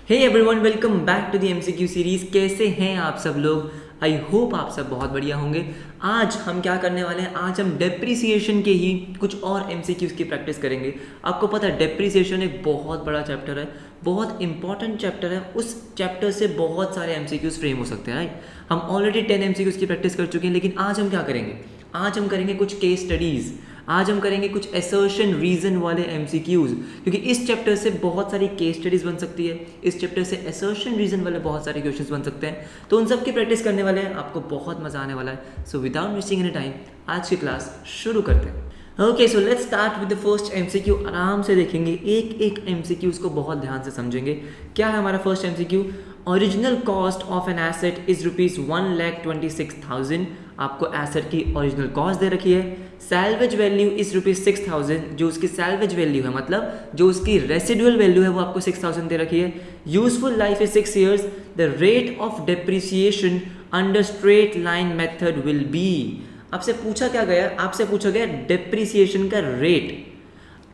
Hey everyone, welcome back to the MCQ series. कैसे हैं आप सब लोग? आई होप आप सब बहुत बढ़िया होंगे। आज हम क्या करने वाले हैं, आज हम डेप्रिसिएशन के ही कुछ और एमसीक्यूज़ की प्रैक्टिस करेंगे। आपको पता है डेप्रिसिएशन एक बहुत बड़ा चैप्टर है, बहुत इंपॉर्टेंट चैप्टर है। उस चैप्टर से बहुत सारे एमसीक्यूज़ फ्रेम हो सकते हैं, राइट। हम ऑलरेडी 10 एमसीक्यूज़ की प्रैक्टिस कर चुके हैं, लेकिन आज हम क्या करेंगे, आज हम करेंगे कुछ केस स्टडीज़, आज हम करेंगे कुछ असर्शन रीजन वाले एमसीक्यूज़, क्योंकि इस चैप्टर से बहुत सारी केस स्टडीज़ बन सकती है, इस चैप्टर से असर्शन रीजन वाले बहुत सारे क्वेश्चंस बन सकते हैं। तो उन सब की प्रैक्टिस करने वाले हैं, आपको बहुत मजा आने वाला है। So without wasting any time आज की क्लास शुरू करते हैं। Okay, so let's start with the first MCQ. आराम से देखेंगे, एक एक एमसीक्यूज़ को बहुत ध्यान से समझेंगे। क्या है हमारा first MCQ? Original cost of an asset is ₹1,26,000। आपको एसेट की ओरिजिनल कॉस्ट दे रखी है। Salvage value is ₹6,000। जो उसकी सैल्वेज वैल्यू है, मतलब जो उसकी रेसिडुअल वैल्यू है, वो आपको 6,000 दे रखी है। Useful life is 6 years। The rate of depreciation under straight line method will be. आपसे पूछा क्या गया, आपसे पूछा गया डेप्रिसिएशन का रेट।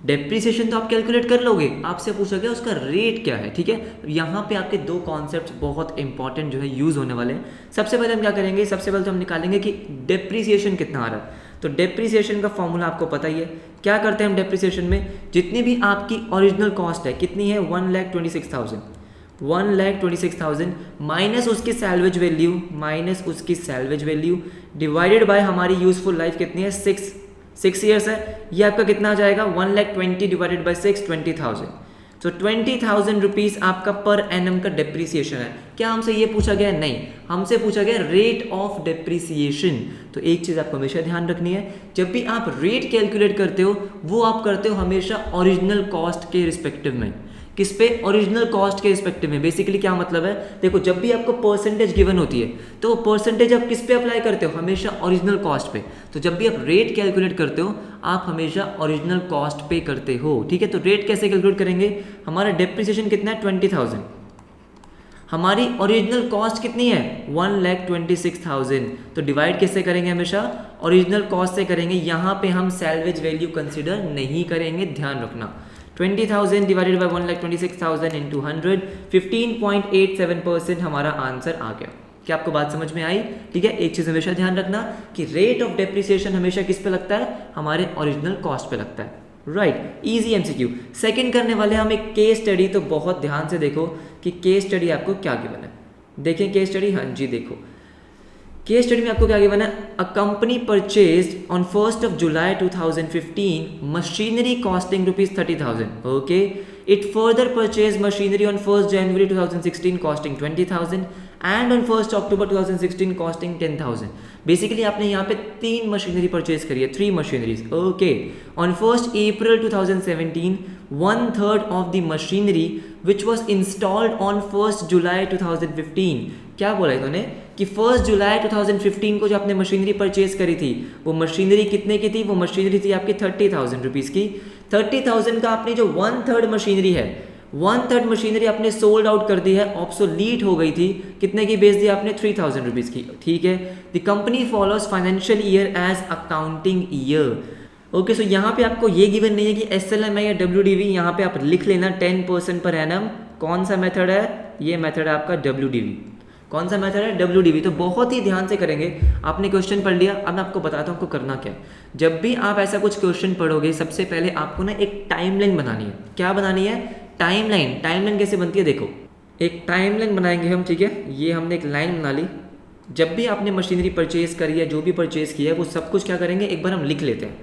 डेप्रिसिएशन तो आप कैलकुलेट कर लोगे, आपसे पूछा गया उसका रेट क्या है, ठीक है। यहाँ पे आपके दो कॉन्सेप्ट बहुत इंपॉर्टेंट जो है यूज होने वाले हैं। सबसे पहले हम क्या करेंगे, सबसे पहले तो हम निकालेंगे कि डेप्रिसिएशन कितना आ रहा है। तो डेप्रिसिएशन का फॉर्मूला आपको पता ही है। क्या करते हैं हम डेप्रिसिएशन में, जितनी भी आपकी ओरिजिनल कॉस्ट है, कितनी है, 1,26,000। 1,26,000 माइनस उसकी सैल्वेज वैल्यू, माइनस उसकी सैल्वेज वैल्यू डिवाइडेड बाय हमारी यूजफुल लाइफ कितनी है, 6 years है। ये आपका कितना आ जाएगा, 1,20,000 डिवाइडेड बाई 6, 20,000। तो 20,000 रुपीज़ आपका पर एनम का डेप्रिसिएशन है। क्या हमसे ये पूछा गया? नहीं, हमसे पूछा गया रेट ऑफ डेप्रिसिएशन। तो एक चीज़ आपको हमेशा ध्यान रखनी है, जब भी आप रेट कैलकुलेट करते हो, वो आप करते हो हमेशा ओरिजिनल कॉस्ट के रिस्पेक्टिव में। किस पे? ओरिजिनल कॉस्ट के रिस्पेक्टिव में। बेसिकली क्या मतलब है, देखो जब भी आपको परसेंटेज गिवन होती है, तो परसेंटेज आप किस पे अप्लाई करते हो, हमेशा ओरिजिनल कॉस्ट पे। तो जब भी आप रेट कैलकुलेट करते हो, आप हमेशा ओरिजिनल कॉस्ट पे करते हो, ठीक है। तो रेट कैसे कैलकुलेट करेंगे, हमारा डेप्रिसिएशन कितना है, 20,000। हमारी ओरिजिनल कॉस्ट कितनी है, 1,26,000। तो डिवाइड कैसे करेंगे, हमेशा ओरिजिनल कॉस्ट से करेंगे। यहाँ पे हम सैल्वेज वैल्यू कंसिडर नहीं करेंगे, ध्यान रखना। 20,000 डिवाइडेड बाई 1,26,000 इंटू 100, 15.87% हमारा आंसर आ गया। क्या आपको बात समझ में आई? ठीक है, एक चीज़ हमेशा ध्यान रखना कि रेट ऑफ डेप्रिसिएशन हमेशा किस पे लगता है, हमारे ओरिजिनल कॉस्ट पे लगता है, राइट। Easy MCQ. सेकंड करने वाले हम एक केस स्टडी। तो बहुत ध्यान से देखो कि केस स्टडी आपको क्या गिवन है। देखें केस स्टडी, हाँ जी देखो केस स्टडी में आपको क्या गिवन है। A company purchased on 1st of July 2015 machinery costing ₹30,000। Okay, it further purchase machinery on 1st January 2016 costing 20,000 and on 1st October 2016 costing 10,000। Basically आपने यहाँ पे 3 मशीनरी परचेज करी है, 3 machineries. Okay, on 1st April 2017 1/3 of the machinery which was installed on 1st July 2015। क्या बोला इन्होंने कि 1st July 2015 को जो आपने मशीनरी परचेज करी थी, वो मशीनरी कितने की थी, वो मशीनरी थी आपकी 30,000 रुपीज़ की। 30,000 का आपने जो 1/3 मशीनरी है, 1/3 मशीनरी आपने सोल्ड आउट कर दी है, ऑब्सोलीट हो गई थी। कितने की बेच दी आपने, 3,000 रुपीज़ की, ठीक है। The company follows financial year as accounting year. Okay, so यहाँ पे आपको ये गिवन नहीं है कि SLMI या WDV, यहाँ पे आप लिख लेना 10% पर एनम। कौन सा मेथड है, ये मेथड है आपका WDV। कौन सा मेथड है, WDV। तो बहुत ही ध्यान से करेंगे। आपने क्वेश्चन पढ़ लिया, अब मैं आपको बताता हूँ आपको करना क्या है। जब भी आप ऐसा कुछ क्वेश्चन पढ़ोगे, सबसे पहले आपको ना एक टाइमलाइन बनानी है। क्या बनानी है, टाइमलाइन। टाइमलाइन कैसे बनती है, देखो एक टाइमलाइन बनाएंगे हम, ठीक है। ये हमने एक लाइन बना ली। जब भी आपने मशीनरी परचेज करी है, जो भी परचेज किया है, वो सब कुछ क्या करेंगे, एक बार हम लिख लेते हैं,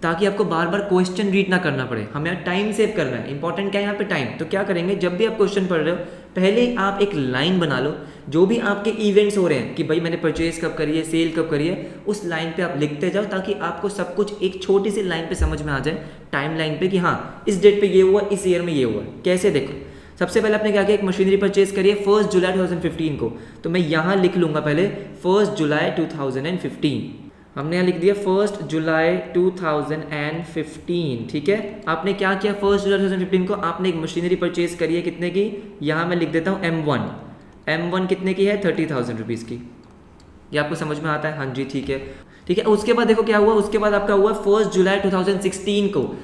ताकि आपको बार बार क्वेश्चन रीड ना करना पड़े। हमें टाइम सेव करना है, इंपॉर्टेंट क्या है यहाँ पे, टाइम। तो क्या करेंगे, जब भी आप क्वेश्चन पढ़ रहे हो, पहले आप एक लाइन बना लो। जो भी आपके इवेंट्स हो रहे हैं कि भाई मैंने परचेज कब करी है, सेल कब करी है, उस लाइन पे आप लिखते जाओ, ताकि आपको सब कुछ एक छोटी सी लाइन पे समझ में आ जाए, टाइम लाइन पे, कि हाँ इस डेट पे ये हुआ, इस ईयर में ये हुआ। कैसे, देखो सबसे पहले आपने क्या किया, एक मशीनरी परचेज करी है 1st July 2015 को। तो मैं यहाँ लिख लूँगा पहले 1st July 2015। हमने यहाँ लिख दिया 1st July 2015, ठीक है। आपने क्या किया, 1st July 2015 को आपने एक मशीनरी परचेज करी है, कितने की, यहाँ मैं लिख देता हूँ M1 कितने की है, 30,000 रुपीज़ की। ये आपको समझ में आता है, हाँ जी ठीक है, ठीक है। उसके बाद देखो क्या हुआ, उसके बाद आपका हुआ 1st July 2016 को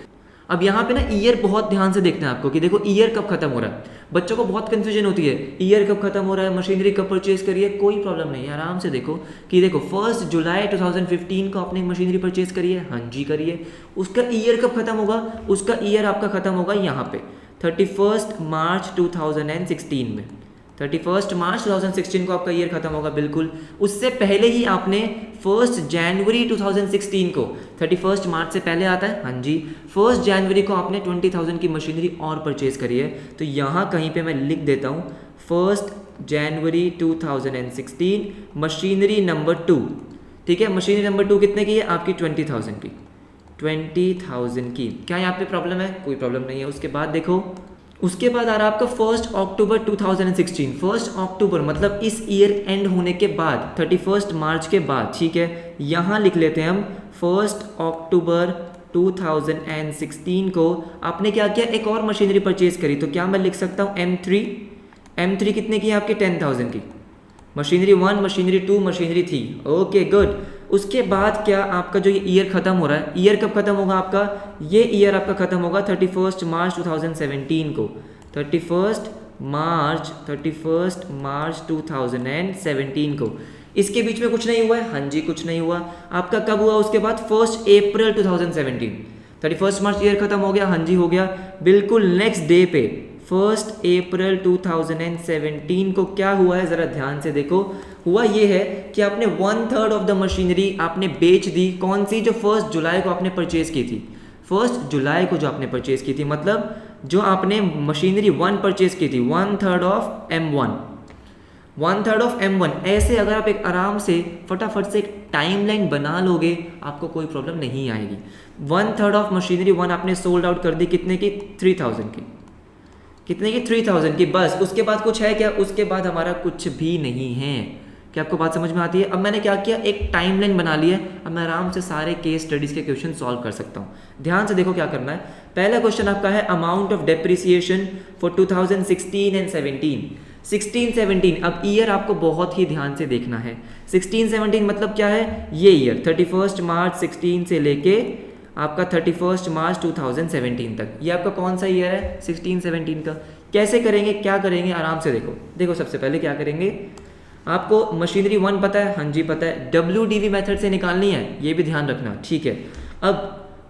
अब यहाँ पे ना ईयर बहुत ध्यान से देखना है आपको कि देखो ईयर कब खत्म हो रहा है। बच्चों को बहुत कंफ्यूजन होती है, ईयर कब खत्म हो रहा है, मशीनरी कब परचेज करिए। कोई प्रॉब्लम नहीं है, आराम से देखो कि देखो 1 जुलाई 2015 को आपने मशीनरी परचेज करी है, हाँ जी करिए। उसका ईयर कब खत्म होगा, उसका ईयर आपका खत्म होगा यहाँ पे 31 मार्च 2016 में। 31 मार्च 2016 को आपका ईयर खत्म होगा बिल्कुल। उससे पहले ही आपने 1 जनवरी 2016 को, 31 मार्च से पहले आता है, हाँ जी, 1 जनवरी को आपने 20,000 की मशीनरी और परचेज करी है। तो यहाँ कहीं पे मैं लिख देता हूँ 1 जनवरी 2016 मशीनरी नंबर 2, ठीक है। मशीनरी नंबर 2 कितने की है आपकी, 20,000 की, 20,000 की। क्या यहाँ पे प्रॉब्लम है, कोई प्रॉब्लम नहीं है। उसके बाद देखो, उसके बाद आ रहा है आपका 1 अक्टूबर 2016। 1 अक्टूबर मतलब इस ईयर एंड होने के बाद, 31 मार्च के बाद, ठीक है। यहाँ लिख लेते हैं हम 1 अक्टूबर 2016 को आपने क्या किया, एक और मशीनरी परचेज करी। तो क्या मैं लिख सकता हूँ M3 कितने की है आपकी, 10,000 की। Machinery 1, machinery 2, machinery 3, okay good. उसके बाद क्या आपका जो ये ईयर खत्म हो रहा है, ईयर कब खत्म होगा आपका, ये ईयर आपका खत्म होगा 31 मार्च 2017 को। 31 मार्च 2017 को। इसके बीच में कुछ नहीं हुआ है, हाँ जी कुछ नहीं हुआ। आपका कब हुआ उसके बाद, 1 अप्रैल 2017। 31 मार्च ईयर खत्म हो गया, हाँ जी हो गया बिल्कुल। नेक्स्ट डे पे 1 अप्रैल 2017 को क्या हुआ है, ज़रा ध्यान से देखो। हुआ ये है कि आपने 1/3 ऑफ द मशीनरी आपने बेच दी। कौन सी, जो 1 जुलाई को आपने परचेज की थी। 1 जुलाई को जो आपने परचेज की थी, मतलब जो आपने मशीनरी 1 परचेज की थी, 1/3 ऑफ M1, 1/3 ऑफ M1। ऐसे अगर आप एक आराम से फटाफट से एक टाइमलाइन बना लोगे, आपको कोई प्रॉब्लम नहीं आएगी। 1/3 ऑफ मशीनरी 1 आपने सोल्ड आउट कर दी, कितने की, 3,000 की। कितने की, 3,000 की। बस उसके बाद कुछ है क्या, उसके बाद हमारा कुछ भी नहीं है। क्या आपको बात समझ में आती है। अब मैंने क्या किया, एक टाइमलाइन बना ली है। अब मैं आराम से सारे केस स्टडीज के क्वेश्चन सॉल्व कर सकता हूँ। ध्यान से देखो क्या करना है। पहला क्वेश्चन आपका है amount of depreciation for 2016 and 17। 16-17, अब ईयर आपको बहुत ही ध्यान से देखना है। 16-17 मतलब क्या है, ये ईयर 31 मार्च 16 से लेके आपका 31 मार्च 2017 तक, ये आपका कौन सा ईयर है, 16-17 का। कैसे करेंगे, क्या करेंगे, आराम से देखो। देखो सबसे पहले क्या करेंगे, आपको मशीनरी 1 पता है, हाँ जी पता है। WDV मेथड से निकालनी है, ये भी ध्यान रखना, ठीक है। अब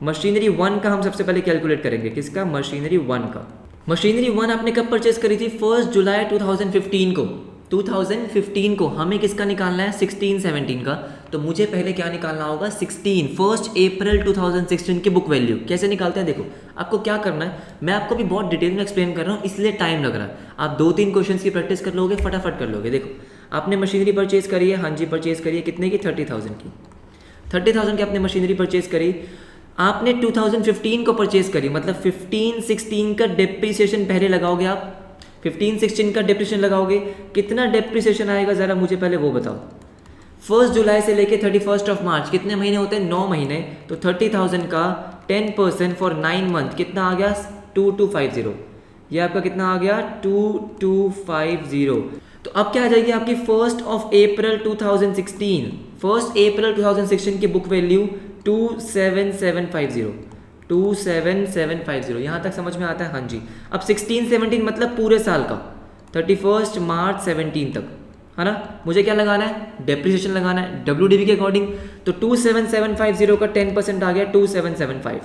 मशीनरी 1 का हम सबसे पहले कैलकुलेट करेंगे, किसका, मशीनरी 1 का। मशीनरी 1 आपने कब परचेस करी थी, 1 जुलाई 2015 को। 2015 को हमें किसका निकालना है, 16-17 का। तो मुझे पहले क्या निकालना होगा, 1 अप्रैल 2016 की बुक वैल्यू। कैसे निकालते हैं, देखो आपको क्या करना है, मैं आपको भी बहुत डिटेल में एक्सप्लेन कर रहा हूँ, इसलिए टाइम लग रहा है। आप 2-3 क्वेश्चंस की प्रैक्टिस कर लोगे, फटाफट कर लोगे। देखो आपने मशीनरी परचेज करी है, हाँ जी परचेज करी है, कितने की, 30,000 की। 30,000 की आपने मशीनरी परचेज करी। आपने 2015 को परचेज करी, मतलब 15-16 का डेप्रिसिएशन पहले लगाओगे आप। 15-16 का डेप्रिसिएशन लगाओगे, कितना डेप्रिसिएशन आएगा ज़रा मुझे पहले वो बताओ। 1 जुलाई से लेके 31 ऑफ मार्च कितने महीने होते हैं, 9 महीने। तो 30,000 का 10% फॉर 9 मंथ कितना आ गया, 2250। ये आपका कितना आ गया, 2250। तो अब क्या आ जाएगी आपकी 1 अप्रैल 2016। 1 अप्रैल 2016 की बुक वैल्यू 27750। 27750, यहाँ तक समझ में आता है, हाँ जी। अब 16-17 मतलब पूरे साल का, 31 मार्च 17 तक, है ना। मुझे क्या लगाना है, डेप्रिसिएशन लगाना है WDV के अकॉर्डिंग। तो 27750 का 10% आ गया 2775।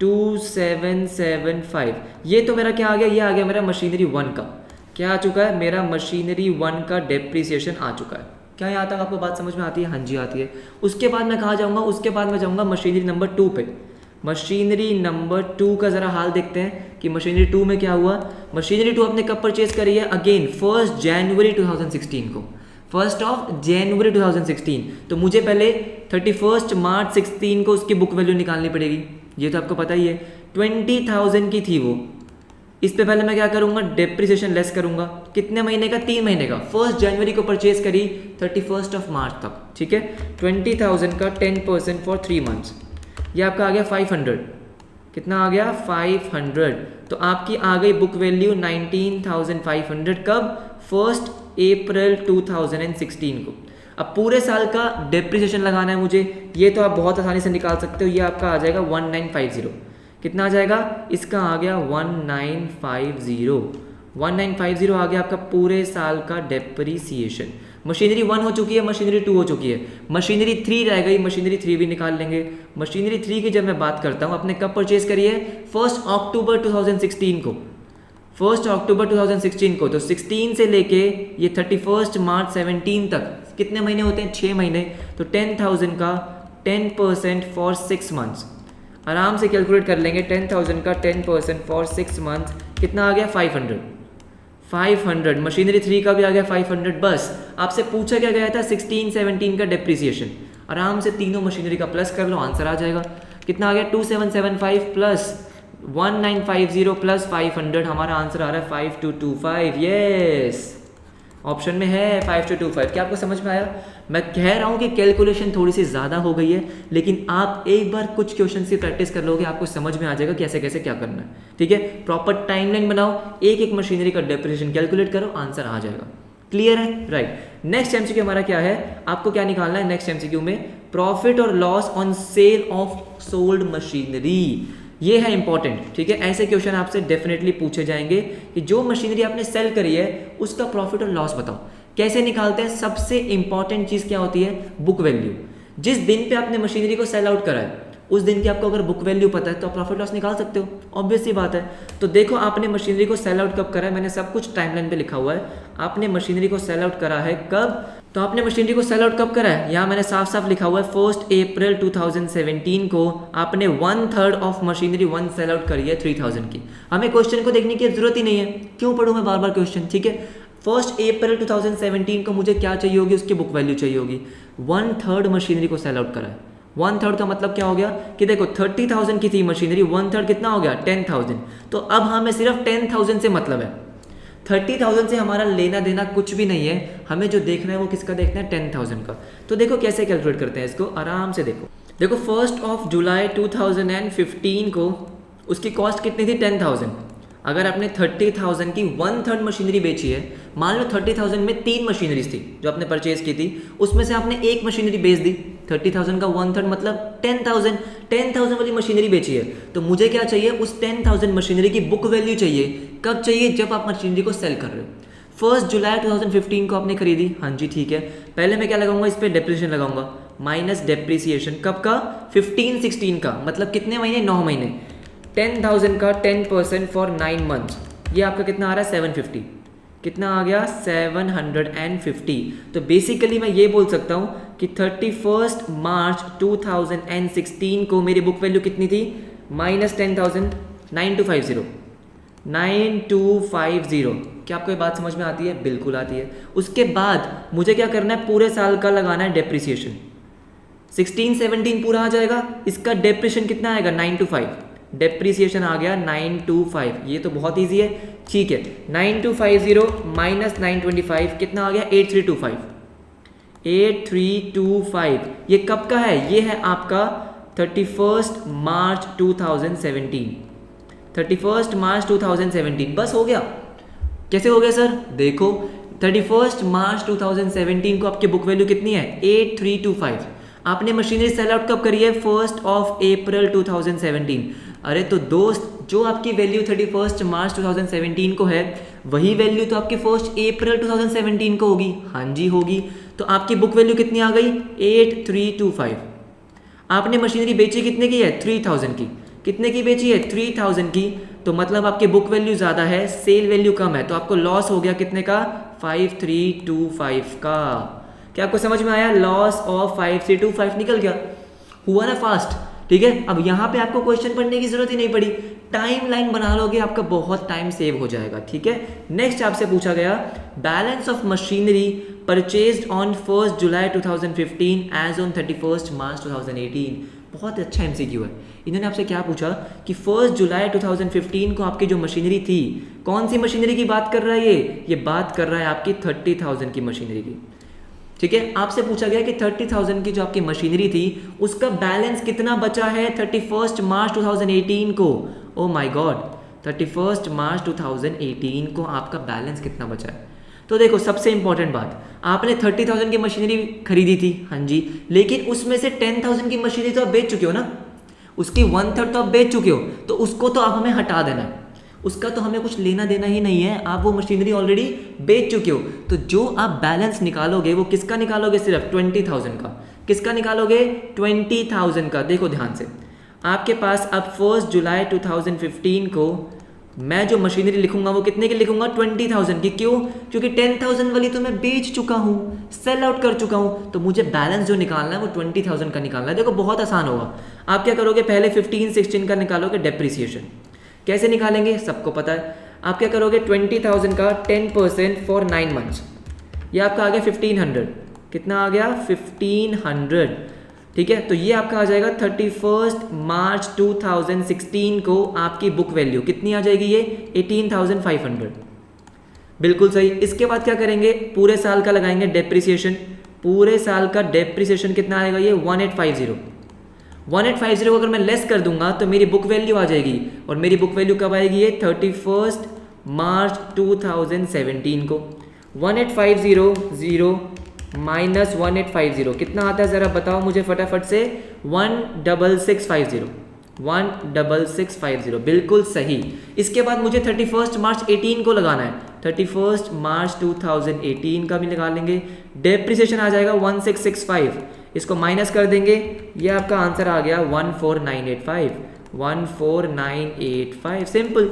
2775, ये तो मेरा क्या आ गया, ये आ गया मेरा मशीनरी 1 का। क्या आ चुका है, मेरा मशीनरी 1 का डेप्रिसिएशन आ चुका है। क्या यहाँ तक आपको बात समझ में आती है, हाँ जी आती है। उसके बाद मैं कहाँ जाऊँगा, उसके बाद मैं जाऊँगा मशीनरी नंबर 2 पे। मशीनरी नंबर 2 का ज़रा हाल देखते हैं कि मशीनरी 2 में क्या हुआ। मशीनरी 2 आपने कब परचेज करी है, अगेन 1 जनवरी 2016 को। 1 जनवरी 2016। तो मुझे पहले 31 मार्च 16 को उसकी बुक वैल्यू निकालनी पड़ेगी, ये तो आपको पता ही है। 20,000 की थी वो। इस पे पहले मैं क्या करूँगा, डेप्रिसिएशन लेस करूँगा। कितने महीने का, 3 महीने का। 1 जनवरी को परचेज करी 31 ऑफ मार्च तक, ठीक है। 20,000 का 10% फॉर 3 मंथ्स, ये आपका आ गया 500। कितना आ गया, 500। तो आपकी आ गई बुक वैल्यू 19,500 कब, 1 अप्रैल 2016 को। अब पूरे साल का डेप्रिसिएशन लगाना है मुझे, ये तो आप बहुत आसानी से निकाल सकते हो। ये आपका आ जाएगा 1950। कितना आ जाएगा, इसका आ गया 1950 आ गया आपका पूरे साल का डेप्रिसिएशन। मशीनरी 1 हो चुकी है, मशीनरी 2 हो चुकी है, मशीनरी 3 रह गई, मशीनरी 3 भी निकाल लेंगे। मशीनरी 3 की जब मैं बात करता हूँ, आपने कब परचेज करी है, 1 अक्टूबर 2016 को, 1 अक्टूबर 2016 को। तो 16 से लेके ये 31 मार्च 17 तक कितने महीने होते हैं, 6 महीने। तो 10,000 का 10% फॉर 6 मंथ्स, आराम से कैलकुलेट कर लेंगे। 10,000 का 10% फॉर 6 मंथ्स कितना आ गया, 500। मशीनरी 3 का भी आ गया 500। बस आपसे पूछा क्या गया था, 16 17 का डेप्रिसिएशन। आराम से तीनों मशीनरी का प्लस कर लो, आंसर आ जाएगा। कितना आ गया, 2775 प्लस 1950 प्लस 500, हमारा आंसर आ रहा है 5225। यस, ऑप्शन में है 5225। क्या आपको समझ में आया? मैं कह रहा हूँ कि कैलकुलेशन थोड़ी सी ज़्यादा हो गई है, लेकिन आप एक बार कुछ क्वेश्चन की प्रैक्टिस कर लोगे, आपको समझ में आ जाएगा कैसे कैसे क्या करना है। ठीक है, प्रॉपर टाइमलाइन बनाओ, एक एक मशीनरी का डेप्रिसिएशन कैलकुलेट करो, आंसर आ जाएगा। क्लियर है? राइट। नेक्स्ट एमसीक्यू हमारा क्या है, आपको क्या निकालना है नेक्स्ट एमसीक्यू में, प्रॉफिट और loss on sale of sold machinery. ये है इंपॉर्टेंट। ठीक है, ऐसे क्वेश्चन आपसे डेफिनेटली पूछे जाएंगे कि जो मशीनरी आपने सेल करी है उसका प्रॉफिट और लॉस बताओ। कैसे निकालते हैं? सबसे इंपॉर्टेंट चीज़ क्या होती है, बुक वैल्यू। जिस दिन पे आपने मशीनरी को सेल आउट करा है उस दिन की आपको अगर बुक वैल्यू पता है तो आप प्रॉफिट लॉस निकाल सकते हो, ऑब्वियस सी बात है। तो देखो, आपने मशीनरी को सेल आउट कब करा है, मैंने सब कुछ टाइमलाइन पे लिखा हुआ है। आपने मशीनरी को सेल आउट करा है कब, तो आपने मशीनरी को सेल आउट कब करा है, यहाँ मैंने साफ साफ लिखा हुआ है 1 अप्रैल 2017 को आपने 1/3 ऑफ मशीनरी 1 सेल आउट करी है 3000 की। हमें क्वेश्चन को देखने की जरूरत ही नहीं है, क्यों पढ़ूँ मैं बार बार क्वेश्चन। ठीक है, 1 अप्रैल 2017 को मुझे क्या चाहिए होगी, उसकी बुक वैल्यू चाहिए होगी। 1/3 मशीनरी को सेल आउट करा है। 1/3 का मतलब क्या हो गया कि देखो 30,000 की थी मशीनरी, 1/3 कितना हो गया, 10,000। तो अब हमें सिर्फ 10,000 से मतलब है, 30,000 से हमारा लेना देना कुछ भी नहीं है। हमें जो देखना है वो किसका देखना है, 10,000 का। तो देखो कैसे कैलकुलेट करते हैं इसको, आराम से देखो 1 जुलाई 2015 को उसकी कॉस्ट कितनी थी, 10,000। अगर आपने 30,000 की 1/3 मशीनरी बेची है, मान लो 30,000 में 3 मशीनरीज थी जो आपने परचेज की थी, उसमें से आपने एक मशीनरी बेच दी। 30,000 का 1/3 मतलब 10,000 वाली मशीनरी बेची है। तो मुझे क्या चाहिए, उस 10,000 मशीनरी की बुक वैल्यू चाहिए। कब चाहिए, जब आप मशीनरी को सेल कर रहे हो। 1 जुलाई 2015 को आपने खरीदी, हाँ जी ठीक है। पहले मैं क्या लगाऊंगा, इस पर डेप्रिसिएशन लगाऊंगा, माइनस डेप्रिसिएशन कब का, 15-16 का, मतलब कितने महीने, 9 महीने। 10,000 का 10% फॉर 9 मंथ्स, ये आपका कितना आ रहा है, 750। कितना आ गया, 750। तो बेसिकली मैं ये बोल सकता हूँ कि 31 मार्च 2016 को मेरी बुक वैल्यू कितनी थी, माइनस 10,000, 9250। क्या आपको ये बात समझ में आती है? बिल्कुल आती है। उसके बाद मुझे क्या करना है, पूरे साल का लगाना है डेप्रिसिएशन। 16-17 पूरा आ जाएगा, इसका डेप्रिसिएशन कितना आएगा, 925। डेप्रिसिएशन आ गया 925, ये तो बहुत इजी है। ठीक है, 9250 माइनस 925 कितना आ गया, 8325। 8325 ये कब का है, ये है आपका 31 मार्च 2017। 31 मार्च 2017, बस हो गया। कैसे हो गया सर, देखो 31 मार्च 2017 को आपकी बुक वैल्यू कितनी है, 8325। आपने मशीनरी सेल आउट कब करी है, 1 अप्रैल 2017। अरे तो दोस्त, जो आपकी वैल्यू 31 मार्च 2017 को है वही वैल्यू तो आपकी 1 अप्रैल 2017 को होगी, हाँ जी होगी। तो आपकी बुक वैल्यू कितनी आ गई, 8325। आपने मशीनरी बेची कितने की है, 3000 की। कितने की बेची है, 3000 की। तो मतलब आपकी बुक वैल्यू ज़्यादा है, सेल वैल्यू कम है, तो आपको लॉस हो गया कितने का, 5325 का। क्या आपको समझ में आया, लॉस ऑफ 5325 निकल गया, हुआ ना फास्ट। ठीक है, अब यहाँ पे आपको क्वेश्चन पढ़ने की जरूरत ही नहीं पड़ी, टाइम लाइन बना लोगे, आपका बहुत टाइम सेव हो जाएगा। ठीक है, नेक्स्ट आपसे पूछा गया balance of machinery purchased on 1 July 2015 as on 31 March 2018। बहुत अच्छा एमसीक्यू है। इन्होंने आपसे क्या पूछा कि 1 जुलाई 2015 को आपकी जो मशीनरी थी, कौन सी मशीनरी की बात कर रहा है ये बात कर रहा है आपकी 30,000 की मशीनरी की। ठीक है, आपसे पूछा गया कि 30,000 की जो आपकी मशीनरी थी उसका बैलेंस कितना बचा है 31 मार्च 2018 को। ओ माय गॉड, 31 मार्च 2018 को आपका बैलेंस कितना बचा है। तो देखो सबसे इंपॉर्टेंट बात, आपने 30,000 की मशीनरी खरीदी थी, हाँ जी, लेकिन उसमें से 10,000 की मशीनरी तो आप बेच चुके हो ना। उसकी 1/3 तो आप बेच चुके हो, तो उसको तो आप हमें हटा देना है, उसका तो हमें कुछ लेना देना ही नहीं है, आप वो मशीनरी ऑलरेडी बेच चुके हो। तो जो आप बैलेंस निकालोगे वो किसका निकालोगे? सिर्फ 20,000 का। किसका निकालोगे? 20,000 का। देखो ध्यान से, आपके पास अब 1 जुलाई 2015 को मैं जो मशीनरी लिखूंगा वो कितने की लिखूंगा? 20,000 की। क्यों? क्योंकि 10,000 वाली तो मैं बेच चुका हूँ, सेल आउट कर चुका हूँ, तो मुझे बैलेंस जो निकालना है वो 20,000 का निकालना है। देखो बहुत आसान होगा। आप क्या करोगे? पहले 15-16 का निकालोगे डेप्रिसिएशन। कैसे निकालेंगे? सबको पता है। आप क्या करोगे? 20,000 का 10% फॉर 9 मंथ्स, ये आपका आ गया 1500। कितना आ गया? 1500। ठीक है, तो ये आपका आ जाएगा 31 मार्च 2016 को आपकी बुक वैल्यू कितनी आ जाएगी? ये 18,500। बिल्कुल सही। इसके बाद क्या करेंगे? पूरे साल का लगाएंगे डेप्रिसिएशन। पूरे साल का डेप्रिसिएशन कितना आएगा? ये 1850। 1850 को अगर मैं लेस कर दूंगा तो मेरी बुक वैल्यू आ जाएगी, और मेरी बुक वैल्यू कब आएगी? ये 31 मार्च 2017 को। 1850 माइनस 1850 कितना आता है? ज़रा बताओ मुझे फटाफट से। 16650। 16650 बिल्कुल सही। इसके बाद मुझे 31 मार्च 18 को लगाना है। 31 मार्च 2018 का भी लगा लेंगे। डेप्रिसिएशन आ जाएगा 1665, इसको माइनस कर देंगे, ये आपका आंसर आ गया 14985। 14985। सिंपल।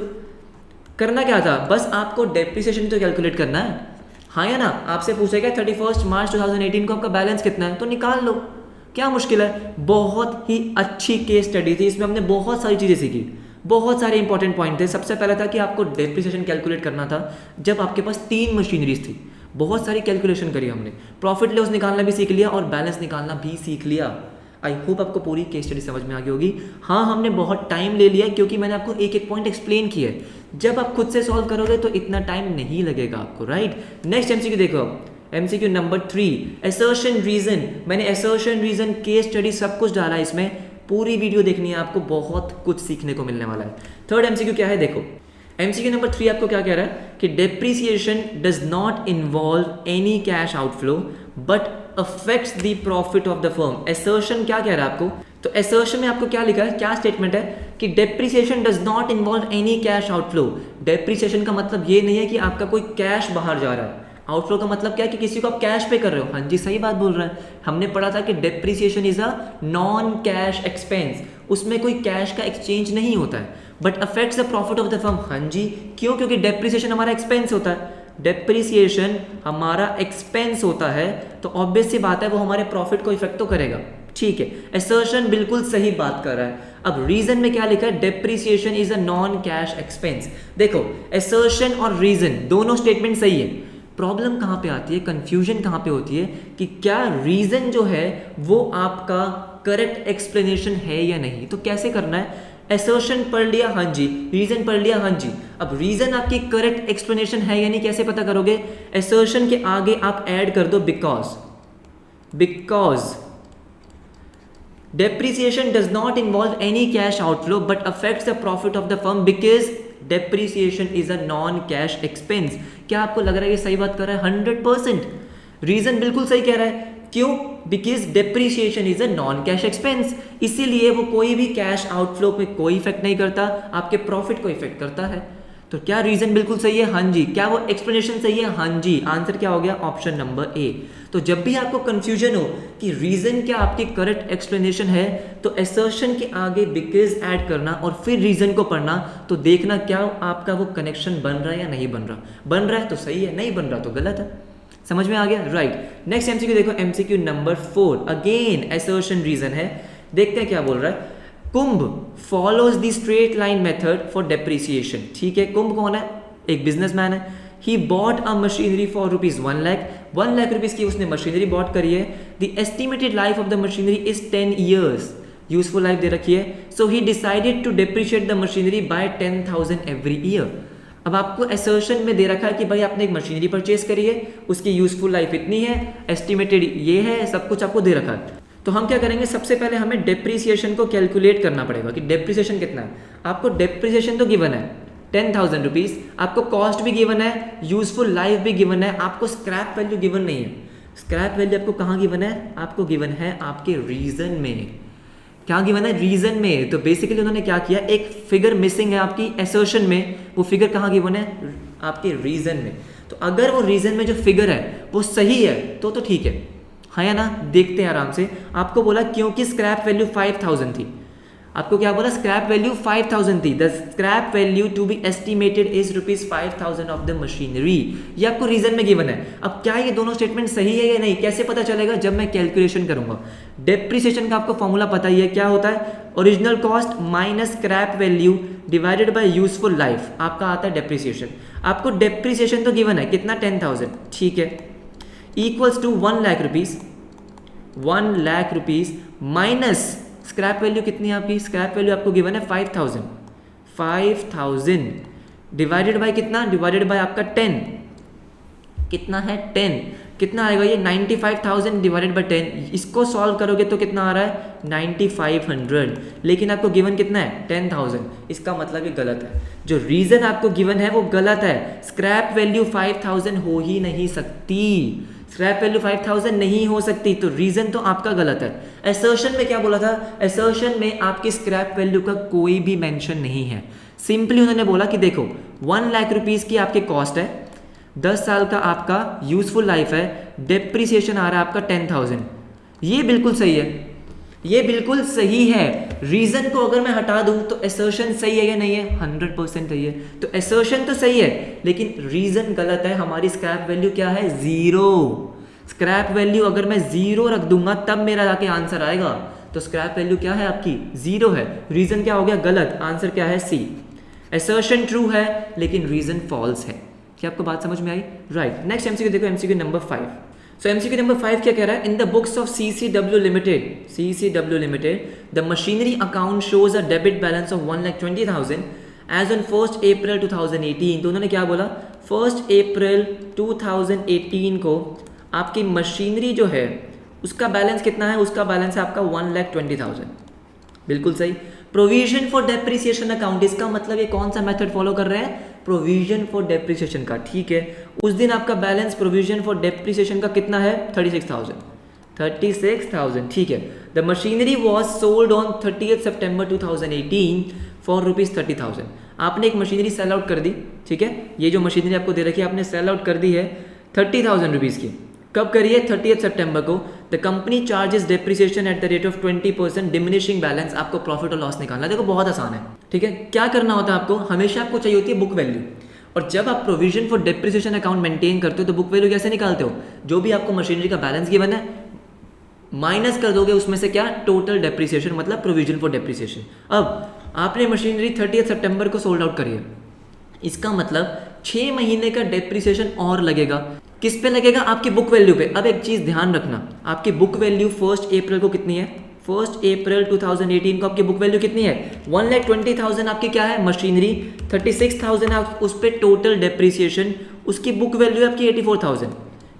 करना क्या था? बस आपको डेप्रिसिएशन तो कैलकुलेट करना है, हाँ या ना? आपसे पूछेगा 31 मार्च 2018 को आपका बैलेंस कितना है, तो निकाल लो। क्या मुश्किल है? बहुत ही अच्छी केस स्टडी थी, इसमें हमने बहुत सारी चीज़ें सीखी, बहुत सारे इंपॉर्टेंट पॉइंट थे। सबसे पहला था कि आपको डेप्रिसिएशन कैलकुलेट करना था जब आपके पास 3 मशीनरीज थी। बहुत सारी कैलकुलेशन करी हमने, प्रॉफिट लॉस निकालना भी सीख लिया और बैलेंस निकालना भी सीख लिया। आई होप आपको पूरी केस स्टडी समझ में आ गई होगी। हाँ, हमने बहुत टाइम ले लिया क्योंकि मैंने आपको एक एक पॉइंट एक्सप्लेन किया है। जब आप खुद से सॉल्व करोगे तो इतना टाइम नहीं लगेगा आपको, राइट? नेक्स्ट एमसीक्यू देखो, एमसीक्यू नंबर 3, असर्शन रीजन। मैंने असर्शन रीजन, केस स्टडी सब कुछ डाला है इसमें, पूरी वीडियो देखनी है आपको, बहुत कुछ सीखने को मिलने वाला है। थर्ड एमसीक्यू क्या है? देखो, एमसीक्यू नंबर 3 आपको क्या कह रहा है कि depreciation does not involve any cash outflow but affects the profit of the firm. Assertion क्या कह रहा है आपको? तो असर्शन में आपको क्या लिखा है, क्या स्टेटमेंट है कि depreciation does not involve any cash outflow. Depreciation का मतलब ये नहीं है कि आपका कोई कैश बाहर जा रहा है। आउटफ्लो का मतलब क्या है कि किसी को आप कैश पे कर रहे हो। हाँ जी, सही बात बोल रहे हैं। हमने पढ़ा था कि depreciation is a non cash expense, उसमें कोई कैश का एक्सचेंज नहीं होता है, but affects the profit of the firm. हाँ जी, क्यों? क्योंकि डेप्रिसिएशन हमारा एक्सपेंस होता है। डेप्रिसिएशन हमारा एक्सपेंस होता है, तो ऑब्वियस सी बात है वो हमारे प्रॉफिट को इफेक्ट तो करेगा। ठीक है, असर्शन बिल्कुल सही बात कर रहा है। अब रीजन में क्या लिखा है? Depreciation is a non cash expense. देखो, असर्शन और रीजन दोनों स्टेटमेंट सही है। प्रॉब्लम कहाँ पे आती है, कंफ्यूजन कहाँ पे होती है कि क्या रीजन जो है वो आपका करेक्ट एक्सप्लेनेशन है या नहीं। तो कैसे करना है? असर्शन पढ़ लिया, हाँ जी, रीजन पढ़ लिया, हाँ जी। अब रीजन आपकी करेक्ट एक्सप्लेनेशन है या नहीं कैसे पता करोगे? असर्शन के आगे आप ऐड कर दो because. Because depreciation does not involve any cash outflow but affects the profit of the firm because depreciation is a non cash expense। क्या आपको लग रहा है ये सही बात कर रहा है? 100%। रीजन बिल्कुल सही कह रहा है। क्यों? Because depreciation is a non cash expense, इसीलिए वो कोई भी कैश आउटफ्लो पे कोई इफेक्ट नहीं करता, आपके प्रॉफिट को इफेक्ट करता है। तो क्या रीजन बिल्कुल सही है? हाँ जी। क्या वो एक्सप्लेनेशन सही है? हाँ जी। आंसर क्या हो गया? Option number A. तो जब भी आपको कंफ्यूजन हो कि रीजन क्या आपकी करेक्ट एक्सप्लेनेशन है, तो असर्शन के आगे बिकॉज ऐड करना और फिर रीजन को पढ़ना, तो देखना क्या आपका वो कनेक्शन बन रहा है या नहीं बन रहा। बन रहा है तो सही है, नहीं बन रहा तो गलत है। समझ में आ गया? राइट। नेक्स्ट एमसीक्यू देखो, MCQ number 4, again assertion reason है। देखते हैं क्या बोल रहा है। Kumbh follows the straight line method for depreciation. ठीक है, कुंभ कौन है? एक बिजनेसमैन है। He bought a machinery for rupees 1 lakh. 1 lakh rupees की उसने मशीनरी बॉट करी है। The estimated life of the machinery is 10 years। Useful life दे रखी है। So he decided to depreciate the machinery by 10,000 every year. अब आपको असर्शन में दे रखा है कि भाई आपने एक मशीनरी परचेज करी है, उसकी यूजफुल लाइफ इतनी है, एस्टिमेटेड ये है, सब कुछ आपको दे रखा है। तो हम क्या करेंगे? सबसे पहले हमें डेप्रिसिएशन को कैलकुलेट करना पड़ेगा कि डेप्रिसिएशन कितना है। आपको डेप्रिसिएशन तो गिवन है 10,000 रुपीज़, आपको कॉस्ट भी गिवन है, यूजफुल लाइफ भी गिवन है, आपको स्क्रैप वैल्यू गिवन नहीं है। स्क्रैप वैल्यू आपको कहाँ गिवन है? आपको गिवन है आपके रीजन में। क्या गिवन है, रीजन में। तो बेसिकली उन्होंने क्या किया, एक फिगर मिसिंग है आपकी एसर्शन में, वो फिगर कहाँ गिवन है, आपके रीजन में। तो अगर वो रीजन में जो फिगर है वो सही है तो ठीक है, हाँ या ना। देखते हैं आराम से। आपको बोला क्योंकि स्क्रैप वैल्यू 5000 थी, आपको क्या बोला, स्क्रैप वैल्यू 5000 थी, the scrap value to be estimated is ₹5000 of the machinery. ये आपको रीजन में गिवन है। अब क्या ये दोनों स्टेटमेंट सही है या नहीं, कैसे पता चलेगा, जब मैं कैलकुलेशन करूंगा। डेप्रिसिएशन का आपको फॉर्मूला पता ही है, क्या होता है, original cost minus scrap value divided by useful life, आपका आता है डेप्रिसिएशन। आपको डेप्रिसिएशन तो गिवन है कितना, 10,000, ठीक है, equals to 1 lakh rupees, 1 lakh rupees minus scrap value कितनी है आपकी, स्क्रैप वैल्यू आपको गिवन है 5000, 5000 डिवाइडेड बाय कितना, डिवाइडेड बाय आपका 10, कितना है 10, कितना आएगा ये 95,000 डिवाइडेड बाय 10, इसको सॉल्व करोगे तो कितना आ रहा है 9500, लेकिन आपको गिवन कितना है 10,000, इसका मतलब ये गलत है। जो रीजन आपको गिवन है वो गलत है, स्क्रैप वैल्यू 5000 हो ही नहीं सकती, स्क्रैप वैल्यू 5000 नहीं हो सकती, तो रीजन तो आपका गलत है। असर्शन में क्या बोला था, असर्शन में आपकी स्क्रैप वैल्यू का कोई भी मेंशन नहीं है। सिंपली उन्होंने बोला कि देखो 1 लाख रुपीस की आपकी कॉस्ट है, 10 साल का आपका यूजफुल लाइफ है, डेप्रिसिएशन आ रहा है आपका 10,000, ये बिल्कुल सही है, ये बिल्कुल सही है। रीजन को अगर मैं हटा दूं तो असर्शन सही है या नहीं है, 100% सही है। तो असर्शन तो सही है लेकिन रीजन गलत है, हमारी स्क्रैप वैल्यू क्या है, 0। स्क्रैप वैल्यू अगर मैं 0 रख दूंगा तब मेरा जाके आंसर आएगा, तो स्क्रैप वैल्यू क्या है आपकी 0 है, रीजन क्या हो गया गलत, आंसर क्या है सी। असर्शन ट्रू है लेकिन रीजन फॉल्स है। क्या आपको बात समझ में आई, राइट। नेक्स्ट एमसीक्यू देखो, MCQ number 5। So MCQ number 5 क्या कह रहा है, in the books of CCW limited the machinery account shows a debit balance of 1,20,000 as on 1 April 2018। तो उन्होंने क्या बोला, 1 अप्रैल 2018 को आपकी मशीनरी जो है उसका बैलेंस कितना है, उसका बैलेंस है आपका 1,20,000, बिल्कुल सही। प्रोविजन फॉर डेप्रिसिएशन अकाउंट, इसका मतलब ये कौन सा मेथड फॉलो कर रहे हैं, प्रोविजन फॉर डेप्रिसिएशन का, ठीक है। उस दिन आपका बैलेंस प्रोविजन फॉर डेप्रिसिएशन का कितना है 36,000, ठीक है। The machinery was sold on 30 September 2018 for ₹30,000। आपने एक मशीनरी सेल आउट कर दी, ठीक है, ये जो मशीनरी आपको दे रखी है आपने सेल आउट कर दी है 30,000 रुपीज़ की। कब करिए, 30 सितंबर को। The company charges depreciation at the rate of 20% diminishing balance. आपको प्रॉफिट और लॉस निकालना है, देखो बहुत आसान है, ठीक है। क्या करना होता है आपको, हमेशा आपको चाहिए होती है बुक वैल्यू, और जब आप provision for depreciation account maintain करते हो तो बुक वैल्यू कैसे निकालते हो, जो भी आपको मशीनरी का बैलेंस गिवन है माइनस कर दोगे उसमें से क्या, टोटल डेप्रिसिएशन, मतलब प्रोविजन फॉर डेप्रिसिएशन। अब आपने मशीनरी 30 सितंबर को सोल्ड आउट करी है, इसका मतलब 6 महीने का डेप्रिसिएशन और लगेगा। किस पे लगेगा, आपकी बुक वैल्यू पे। अब एक चीज ध्यान रखना, आपकी बुक वैल्यू 1 अप्रैल को कितनी है, 1 अप्रैल 2018 को आपकी बुक वैल्यू कितनी है 1,20,000 आपकी क्या है मशीनरी, 36,000 है उस पर टोटल डेप्रिसिएशन, उसकी बुक वैल्यू आपकी 84,000,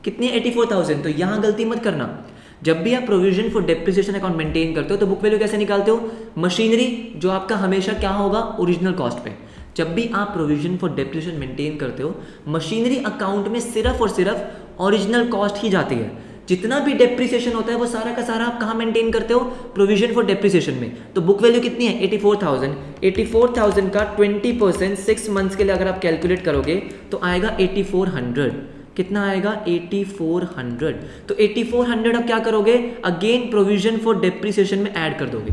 कितनी है 84,000। तो यहाँ गलती मत करना, जब भी आप provision for depreciation account maintain करते हो तो बुक वैल्यू कैसे निकालते हो, मशीनरी जो आपका हमेशा क्या होगा ओरिजिनल कॉस्ट पे। जब भी आप प्रोविजन फॉर डेप्रिसिएशन मेंटेन करते हो मशीनरी अकाउंट में सिर्फ और सिर्फ ओरिजिनल कॉस्ट ही जाती है, जितना भी डेप्रिसिएशन होता है वो सारा का सारा आप कहाँ मेंटेन करते हो, प्रोविजन फॉर डेप्रिसिएशन में। तो बुक वैल्यू कितनी है 84,000, 84,000 का 20% 6 मंथ्स के लिए अगर आप कैलकुलेट करोगे तो आएगा 8400, कितना आएगा 8400। तो 8400 आप क्या करोगे, अगेन प्रोविजन फॉर डेप्रिसिएशन में ऐड कर दोगे,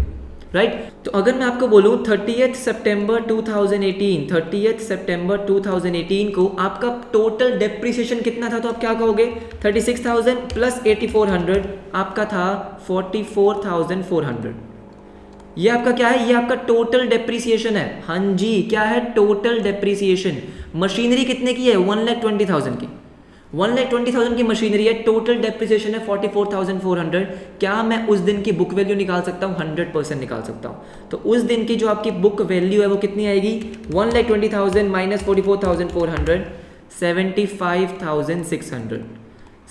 राइट। तो अगर मैं आपको बोलूँ 30 सितंबर 2018 को आपका टोटल डेप्रिसिएशन कितना था, तो आप क्या कहोगे 36,000 प्लस 8400 आपका था 44,400। ये आपका क्या है, ये आपका टोटल डेप्रिसिएशन है, हाँ जी क्या है टोटल डेप्रिसिएशन। मशीनरी कितने की है 1,20,000 की, 1,20,000 की मशीनरी है, टोटल डेप्रिसिएशन है 44,400। क्या मैं उस दिन की बुक वैल्यू निकाल सकता हूँ, 100% निकाल सकता हूँ। तो उस दिन की जो आपकी बुक वैल्यू है वो कितनी आएगी 1,20,000 माइनस 44,400, 75,600।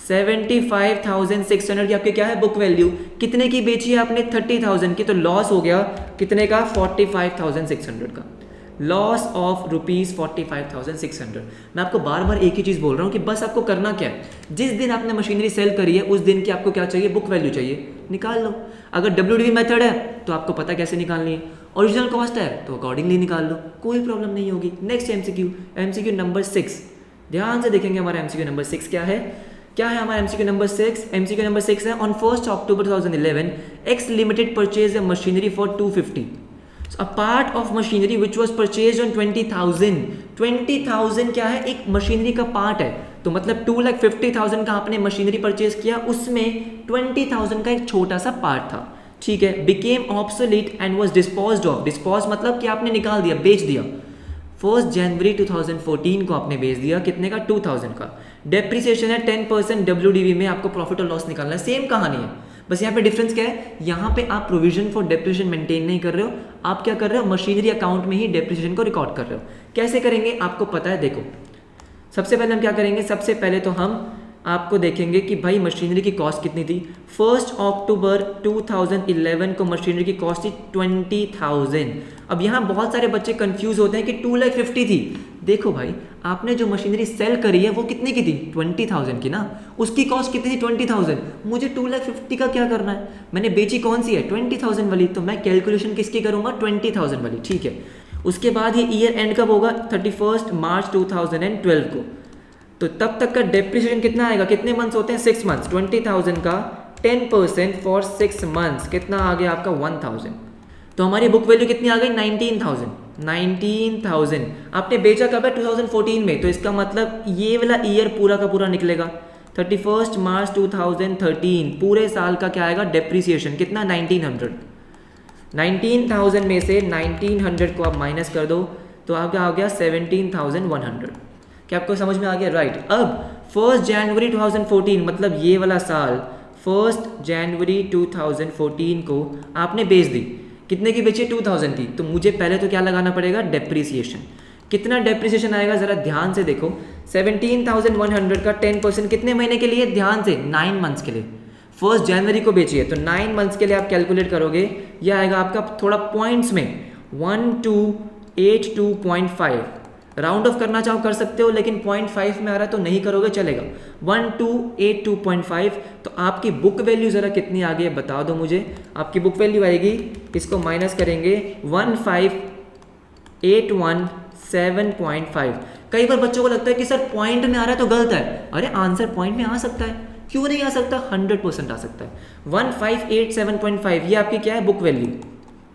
75,600 की आपकी क्या है बुक वैल्यू, कितने की बेची है आपने 30,000 की, तो लॉस हो गया कितने का 45,600 का। Loss of ₹45,600। मैं आपको बार बार एक ही चीज़ बोल रहा हूँ कि बस आपको करना क्या है, जिस दिन आपने मशीनरी सेल करी है उस दिन की आपको क्या चाहिए, बुक वैल्यू चाहिए, निकाल लो। अगर WDV मेथड है तो आपको पता कैसे निकालनी है, ओरिजिनल कॉस्ट है तो अकॉर्डिंगली निकाल लो, कोई प्रॉब्लम नहीं होगी। नेक्स्ट MCQ नंबर 6, ध्यान से देखेंगे हमारा MCQ नंबर 6 क्या है हमारा MCQ नंबर 6। MCQ नंबर 6 है, on 1st October 2011 X Limited purchased a machinery for 250. So a part of machinery which was purchased on 20,000 क्या है, एक मशीनरी का पार्ट है, तो मतलब 2,50,000 का आपने मशीनरी परचेज किया, उसमें 20,000 का एक छोटा सा पार्ट था, ठीक है, became obsolete and was disposed of। Dispose मतलब कि आपने निकाल दिया, बेच दिया। 1 जनवरी 2014 को आपने बेच दिया, कितने का, 2,000 का। डेप्रिसिएशन है 10% WDV में, आपको प्रॉफिट और लॉस निकालना है। सेम कहानी है, बस यहाँ पे डिफरेंस क्या है, यहाँ पे आप प्रोविजन फॉर डेप्रिसिएशन मेंटेन नहीं कर रहे हो, आप क्या कर रहे हो, मशीनरी अकाउंट में ही डेप्रिसिएशन को रिकॉर्ड कर रहे हो। कैसे करेंगे आपको पता है, देखो सबसे पहले हम क्या करेंगे, सबसे पहले तो हम आपको देखेंगे कि भाई मशीनरी की कॉस्ट कितनी थी। 1 अक्टूबर 2011 को मशीनरी की कॉस्ट थी 20,000। अब यहाँ बहुत सारे बच्चे कंफ्यूज होते हैं कि 2,50,000 थी। देखो भाई, आपने जो मशीनरी सेल करी है वो कितने की थी, 20,000 की ना, उसकी कॉस्ट कितनी थी, 20,000। मुझे 2,50,000 का क्या करना है, मैंने बेची कौन सी है, 20,000 वाली, तो मैं कैलकुलेशन किसकी करूँगा, 20,000 वाली, ठीक है। उसके बाद ये ईयर एंड कब होगा, 31 मार्च 2012 को, तो तब तक का डेप्रिसिएशन कितना आएगा, कितने मंथ्स होते हैं, 6 मंथ्स। 20,000 का 10% फॉर 6 मंथ्स कितना आ गया आपका, 1,000। तो हमारी बुक वैल्यू कितनी आ गई, 19,000। आपने बेचा कब है, 2014 में, तो इसका मतलब ये वाला ईयर पूरा का पूरा निकलेगा। 31 मार्च 2013 पूरे साल का क्या आएगा, डेप्रिसिएशन कितना, 1900। 19,000 में से 1900 को आप माइनस कर दो तो आपका आ गया 17,100। क्या आपको समझ में आ गया, राइट। अब 1 जनवरी 2014 मतलब ये वाला साल, 1 जनवरी 2014 को आपने बेच दी, कितने की बेची, 2,000 थी, तो मुझे पहले तो क्या लगाना पड़ेगा, डेप्रिसिएशन। कितना डेप्रिसिएशन आएगा जरा ध्यान से देखो, 17,100 का 10% कितने महीने के लिए, ध्यान से, 9 मंथ्स के लिए। 1 जनवरी को बेची है तो 9 मंथ्स के लिए आप कैलकुलेट करोगे, यह आएगा आपका थोड़ा पॉइंट्स में 1282.5। राउंड ऑफ करना चाहो कर सकते हो, लेकिन 0.5 में आ रहा है तो नहीं करोगे, चलेगा। 1282.5। तो आपकी बुक वैल्यू जरा कितनी आ गई है बता दो मुझे। आपकी बुक वैल्यू आएगी, इसको माइनस करेंगे 15,817.5। कई बार बच्चों को लगता है कि सर पॉइंट में आ रहा है तो गलत है। अरे आंसर पॉइंट में आ सकता है, क्यों नहीं आ सकता, 100% आ सकता है। 15,807.5 ये आपकी क्या है, बुक वैल्यू।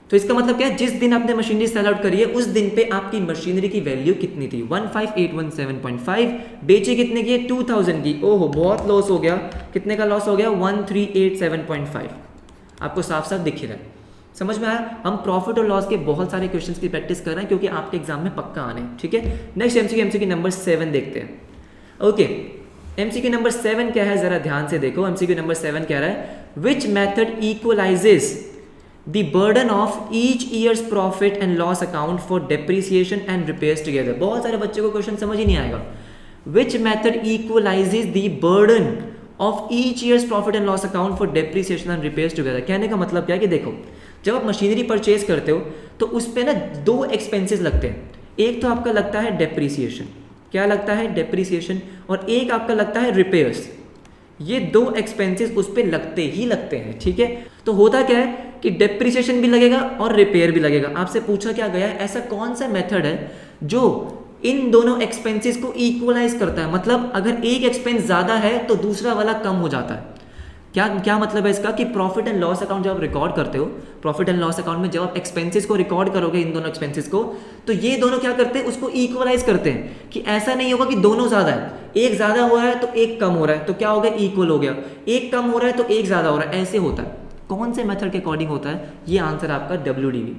तो इसका मतलब क्या है, जिस दिन आपने मशीनरी सेल आउट करी है उस दिन पे आपकी मशीनरी की वैल्यू कितनी थी, 15,817.5। बेची कितने की, 2,000 की। ओहो बहुत लॉस हो गया, कितने का लॉस हो गया, 1387.5। आपको साफ साफ दिख रहा है, समझ में आया। हम प्रॉफिट और लॉस के बहुत सारे क्वेश्चंस की प्रैक्टिस कर रहे हैं क्योंकि आपके एग्जाम में पक्का आने हैं, ठीक है। नेक्स्ट MCQ नंबर 7 देखते हैं। ओके, MCQ नंबर 7 क्या है जरा ध्यान से देखो। MCQ नंबर 7 कह रहा है, which method equalises the burden of each year's profit and loss account for depreciation and repairs together। बहुत सारे बच्चों को क्वेश्चन समझ ही नहीं आएगा। which method equalizes the burden of each year's profit and loss account for depreciation and repairs together। कहने का मतलब क्या है कि देखो, जब आप मशीनरी परचेज करते हो तो उस पर ना 2 एक्सपेंसेस लगते हैं। एक तो आपका लगता है डेप्रीसिएशन, क्या लगता है, डेप्रीसिएशन, और एक आपका लगता है रिपेयर्स। ये 2 एक्सपेंसेस उस पर लगते ही लगते हैं, ठीक है। तो होता क्या है कि डेप्रिसिएशन भी लगेगा और रिपेयर भी लगेगा। आपसे पूछा क्या गया है, ऐसा कौन सा मेथड है जो इन दोनों एक्सपेंसेस को इक्वलाइज करता है, मतलब अगर एक एक्सपेंस ज़्यादा है तो दूसरा वाला कम हो जाता है। क्या मतलब है इसका कि प्रॉफिट एंड लॉस अकाउंट जब आप रिकॉर्ड करते हो, प्रॉफिट एंड लॉस अकाउंट में जब आप एक्सपेंसेस को रिकॉर्ड करोगे, इन दोनों एक्सपेंसेस को, तो ये दोनों क्या करते हैं, उसको इक्वलाइज करते हैं कि ऐसा नहीं होगा कि दोनों ज़्यादा है, एक ज़्यादा हो रहा है तो एक कम हो रहा है, तो क्या हो गया, इक्वल हो गया। एक कम हो रहा है तो एक ज़्यादा हो रहा है, ऐसे होता है। कौन से मेथड के अकॉर्डिंग होता है, ये आंसर आपका WDV।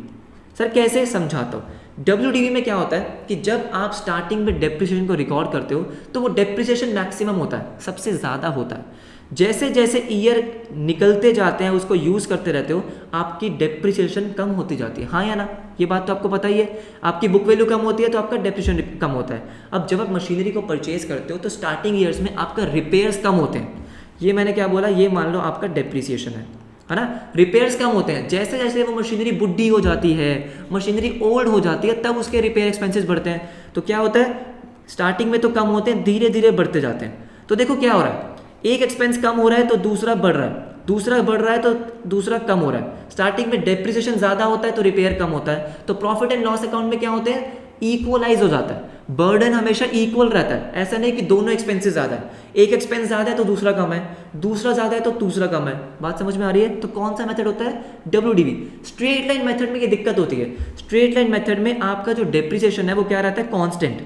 सर कैसे, समझाता हूँ। WDV में क्या होता है कि जब आप स्टार्टिंग में डेप्रिसिएशन को रिकॉर्ड करते हो तो वो डेप्रिसिएशन मैक्सिमम होता है, सबसे ज़्यादा होता है। जैसे जैसे ईयर निकलते जाते हैं, उसको यूज़ करते रहते हो, आपकी डेप्रिसिएशन कम होती जाती है, हाँ या ना, ये बात तो आपको पता ही है। आपकी बुक वैल्यू कम होती है तो आपका डेप्रिसिएशन कम होता है। अब जब आप मशीनरी को परचेज करते हो तो स्टार्टिंग ईयर्स में आपका रिपेयर्स कम होते हैं। ये मैंने क्या बोला, ये मान लो आपका डेप्रिसिएशन है, है ना। रिपेयर्स कम होते हैं, जैसे जैसे वो मशीनरी बुढ़ी हो जाती है, मशीनरी ओल्ड हो जाती है, तब उसके रिपेयर एक्सपेंसेस बढ़ते हैं। तो क्या होता है, स्टार्टिंग में तो कम होते हैं, धीरे धीरे बढ़ते जाते हैं। तो देखो क्या हो रहा है, एक एक्सपेंस कम हो रहा है तो दूसरा बढ़ रहा है, दूसरा बढ़ रहा है तो दूसरा कम हो रहा है। स्टार्टिंग में डेप्रिसिएशन ज़्यादा होता है तो रिपेयर कम होता है। तो प्रॉफिट एंड लॉस अकाउंट में क्या होते हैं, इक्वलाइज हो जाता है, बर्डन हमेशा इक्वल रहता है। ऐसा नहीं कि दोनों एक्सपेंसेस ज़्यादा है, एक एक्सपेंस ज़्यादा है तो दूसरा कम है, दूसरा ज़्यादा है तो दूसरा कम है। बात समझ में आ रही है। तो कौन सा मेथड होता है, WDV। स्ट्रेट लाइन मेथड में ये दिक्कत होती है, स्ट्रेट लाइन मेथड में आपका जो डेप्रिसिएशन है वो क्या रहता है, कॉन्स्टेंट।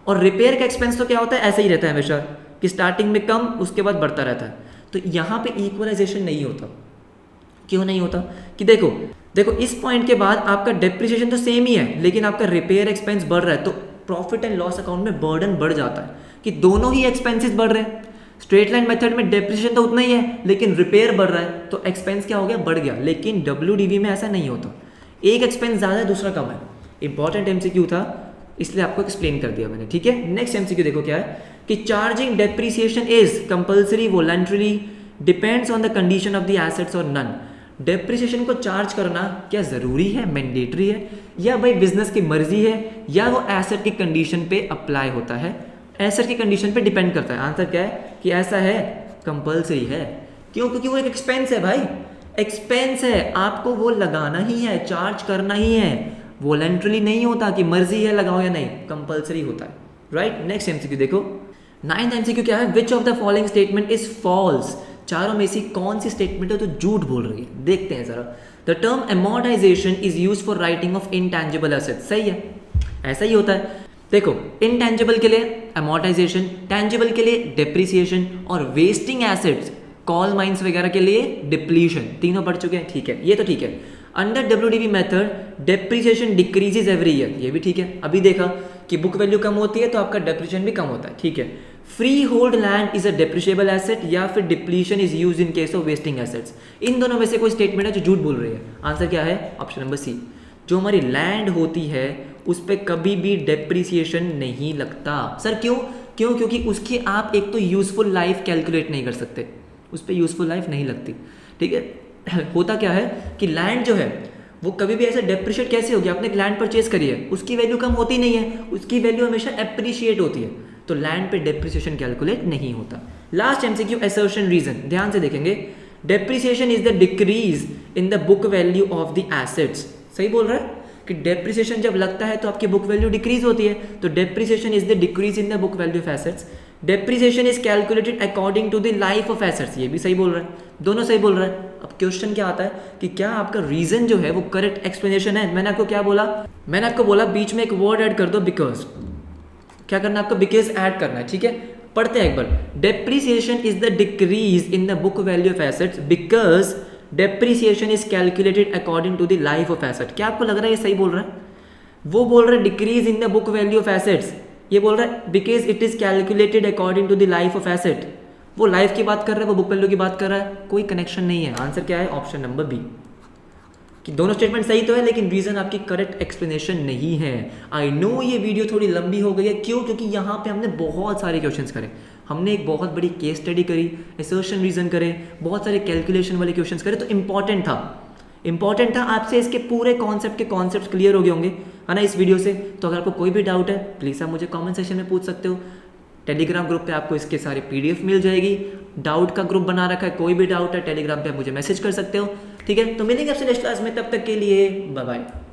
और रिपेयर का एक्सपेंस तो क्या होता है, ऐसा ही रहता है हमेशा कि स्टार्टिंग में कम, उसके बाद बढ़ता रहता है। तो यहाँ पे इक्वलाइजेशन नहीं होता। क्यों नहीं होता, कि देखो इस पॉइंट के बाद आपका डेप्रिसिएशन तो सेम ही है, लेकिन आपका रिपेयर एक्सपेंस बढ़ रहा है, तो प्रॉफिट एंड लॉस अकाउंट में बर्डन बढ़ जाता है कि दोनों ही एक्सपेंसेस बढ़ रहे हैं। स्ट्रेट लाइन मेथड में डेप्रिसिएशन तो उतना ही है, लेकिन रिपेयर बढ़ रहा है, तो एक्सपेंस क्या हो गया, बढ़ गया। लेकिन WDV में ऐसा नहीं होता, एक एक्सपेंस ज़्यादा है, दूसरा कम है। इंपॉर्टेंट MCQ था, इसलिए आपको एक्सप्लेन कर दिया मैंने, ठीक है। नेक्स्ट MCQ देखो क्या है, कि charging depreciation is compulsory, voluntary, depends on the condition of the assets और नन। डेप्रिसिएशन को चार्ज करना क्या ज़रूरी है, मैंडेटरी है, या भाई बिजनेस की मर्जी है, या वो एसेट की कंडीशन पे अप्लाई होता है, एसेट की कंडीशन पे डिपेंड करता है। आंसर क्या है, कि ऐसा है, कंपल्सरी है। क्यों, क्योंकि वो एक एक्सपेंस है भाई, एक्सपेंस है, आपको वो लगाना ही है, चार्ज करना ही है। वॉलंटरी नहीं होता कि मर्जी है लगाओ या नहीं, कंपल्सरी होता है, राइट। नेक्स्ट MCQ देखो, 9th MCQ क्या है, which of the following statement is false. चारों में से कौन सी स्टेटमेंट है तो झूठ बोल रही है, देखते हैं जरा। The term amortization is use for writing of intangible assets, सही है, ऐसा ही होता है। देखो, इंटेंजिबल के लिए amortization, tangible के लिए depreciation, और वेस्टिंग एसेट्स कॉल माइंस वगैरह के लिए डिप्लीशन, तीनों पढ़ चुके हैं, ठीक है, ये तो ठीक है। Under WDV method depreciation decreases every year, ये भी ठीक है। अभी देखा कि बुक वैल्यू कम होती है तो आपका डेप्रिसिएशन भी कम होता है, ठीक है। Free hold land is a depreciable asset, या फिर depletion is use in case of wasting assets. इन दोनों में से कोई स्टेटमेंट है जो झूठ बोल रही है। आंसर क्या है, ऑप्शन नंबर सी। जो हमारी लैंड होती है उस पर कभी भी डेप्रिसिएशन नहीं लगता। सर क्यों, क्योंकि उसकी आप एक तो यूजफुल लाइफ कैलकुलेट नहीं कर सकते, उस पर यूजफुल लाइफ नहीं लगती, ठीक है। होता क्या है कि लैंड जो है वो कभी भी ऐसे डेप्रिशिएट कैसे होगी, आपने एक लैंड परचेज करी है, उसकी वैल्यू कम होती नहीं है, उसकी वैल्यू हमेशा एप्रिशिएट होती है। तो लैंड पे डेप्रिसिएशन कैलकुलेट नहीं होता। लास्ट MCQ असर्शन रीजन, ध्यान से देखेंगे। Depreciation is the decrease in the book value of the assets, सही बोल रहा है कि डेप्रिसिएशन जब लगता है तो आपकी बुक वैल्यू डिक्रीज होती है, तो depreciation is the decrease in the book value of assets. Depreciation is calculated according to the life of assets, ये भी सही बोल रहा है, दोनों सही बोल रहा है। अब क्वेश्चन क्या आता है कि क्या आपका रीजन जो है वो करेक्ट एक्सप्लेनेशन है। मैंने आपको क्या बोला, मैंने आपको बोला बीच में एक वर्ड ऐड कर दो, बिकॉज। क्या करना है आपको, बिकॉज ऐड करना है, ठीक है। पढ़ते हैं एक बार। Depreciation is the decrease in the book value of assets because depreciation is calculated according to the life of asset. क्या आपको लग रहा है ये सही बोल रहा है, वो बोल रहा है decrease in the book value of assets, ये बोल रहा है because it is calculated according to the life of asset. वो लाइफ की बात कर रहा है, वो बुक वैल्यू की बात कर रहा है, कोई कनेक्शन नहीं है। आंसर क्या है, ऑप्शन नंबर बी, कि दोनों स्टेटमेंट सही तो है लेकिन रीजन आपकी करेक्ट एक्सप्लेनेशन नहीं है। आई नो ये वीडियो थोड़ी लंबी हो गई है, क्यों, क्योंकि यहाँ पे हमने बहुत सारे क्वेश्चंस करे, हमने एक बहुत बड़ी केस स्टडी करी, असर्शन रीजन करे, बहुत सारे कैलकुलेशन वाले क्वेश्चंस करे, तो इंपॉर्टेंट था आपसे इसके पूरे कॉन्सेप्ट के कॉन्सेप्ट क्लियर हो गए होंगे, है ना, इस वीडियो से। तो अगर आपको कोई भी डाउट है प्लीज़ आप मुझे कमेंट सेक्शन में पूछ सकते हो। टेलीग्राम ग्रुप पे आपको इसके सारे PDF मिल जाएगी, डाउट का ग्रुप बना रखा है, कोई भी डाउट है टेलीग्राम पे आप मुझे मैसेज कर सकते हो, ठीक है। तो मिलेंगे आपसे नेक्स्ट क्लास में, तब तक के लिए बाय बाय।